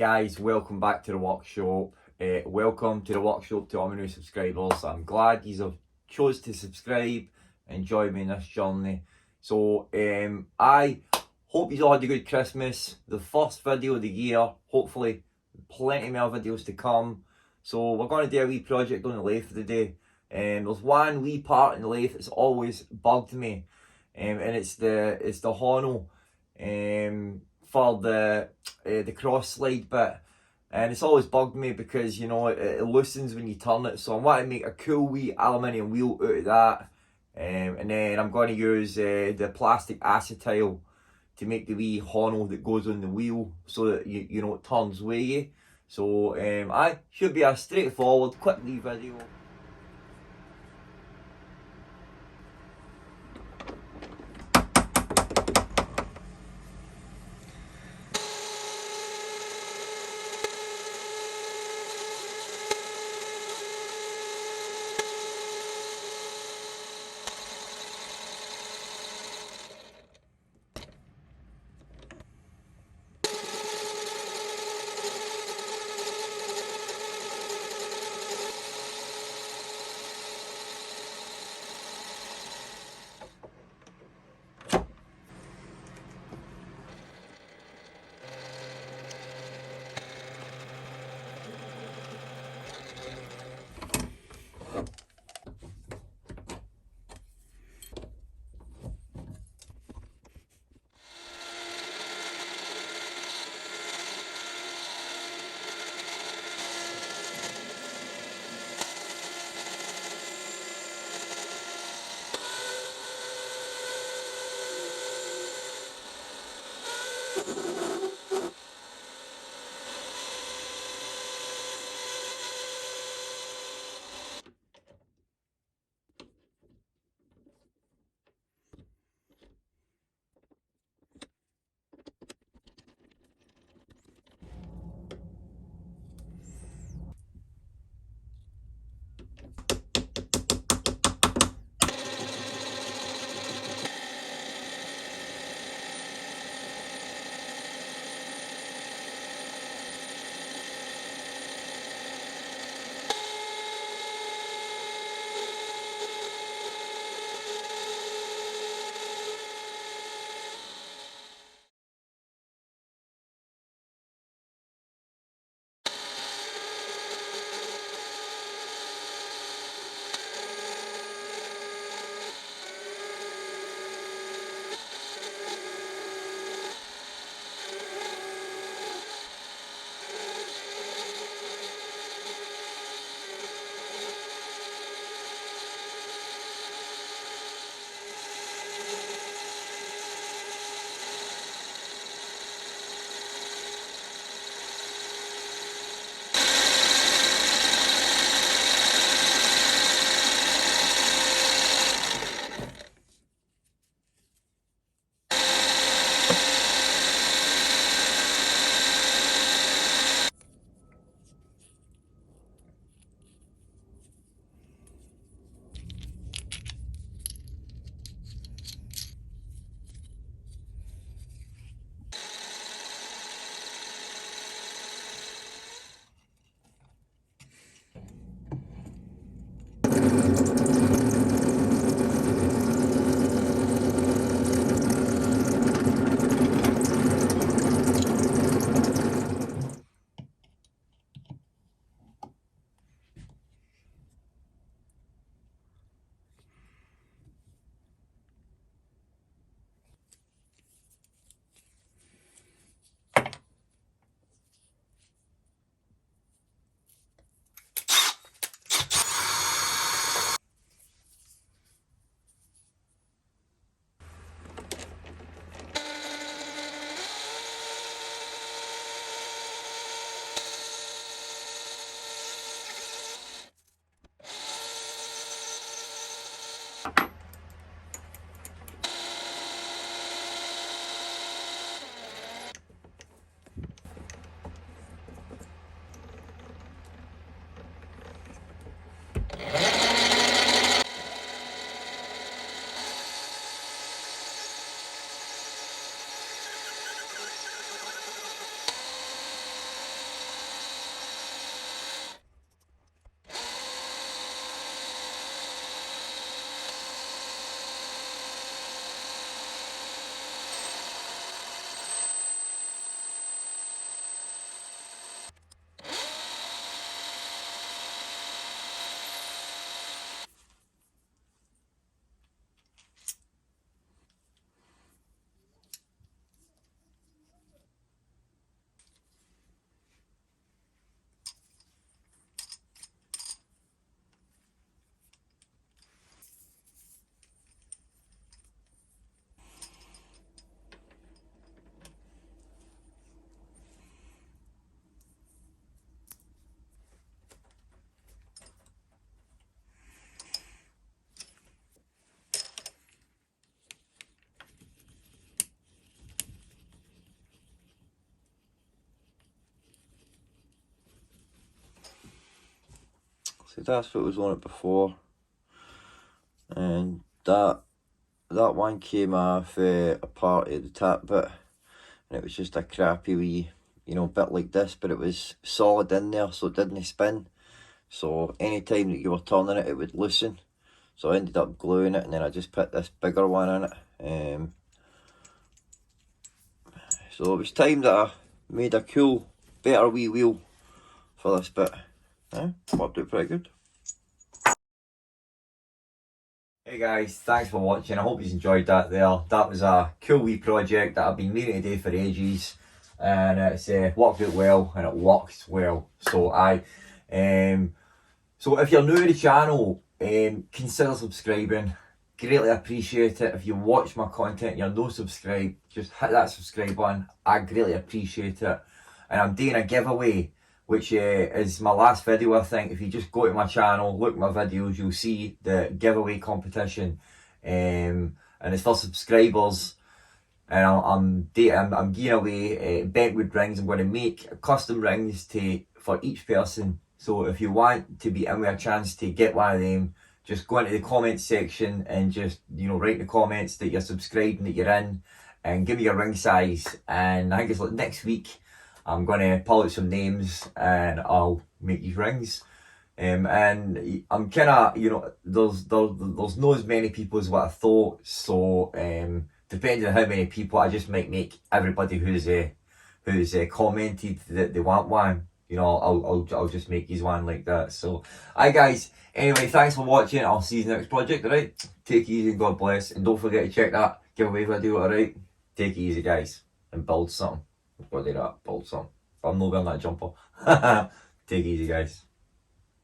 Guys, welcome back to the workshop. Welcome to the workshop to all my new subscribers. I'm glad you have chose to subscribe and join me in this journey. So I hope you all had a good Christmas. The first video of the year. Hopefully plenty more videos to come. So we're going to do a wee project on the lathe today. There's one wee part in the lathe that's always bugged me, and it's the honno for the cross slide bit, and it's always bugged me because you know it loosens when you turn it. So I want to make a cool wee aluminium wheel out of that, and then I'm going to use the plastic acetyl to make the wee honno that goes on the wheel so that you know it turns way. So I should be a straightforward quick wee video. So that's what was on it before, and that one came off a part of the tap bit, and it was just a crappy wee, you know, bit like this, but it was solid in there, so it didn't spin. So anytime that you were turning it, it would loosen. So I ended up gluing it, and then I just put this bigger one in it. So it was time that I made a cool, better wee wheel for this bit. Worked out pretty good. Hey guys, thanks for watching. I hope you enjoyed that there. That was a cool wee project that I've been meaning to do for ages, and it's worked out well, and it works well. So so if you're new to the channel, consider subscribing. Greatly appreciate it. If you watch my content and you're not subscribed, just hit that subscribe button. I greatly appreciate it. And I'm doing a giveaway, which is my last video, I think. If you just go to my channel, look at my videos, you'll see the giveaway competition. And it's for subscribers. And I'm giving away Bentwood rings. I'm going to make custom rings for each person. So if you want to be in with a chance to get one of them, just go into the comments section and just, you know, write in the comments that you're subscribed and that you're in, and give me your ring size. And I think it's like next week I'm going to pull out some names and I'll make these rings. And I'm kind of, you know, there's not as many people as what I thought. So depending on how many people, I just might make everybody who's commented that they want one, you know, I'll just make these one like that. So, hi guys. Anyway, thanks for watching. I'll see you in the next project, alright? Take it easy and God bless. And don't forget to check that giveaway video, alright? Take it easy, guys. And build something. I've got to do that. Build something. I'm not wearing that jumper. Take it easy, guys.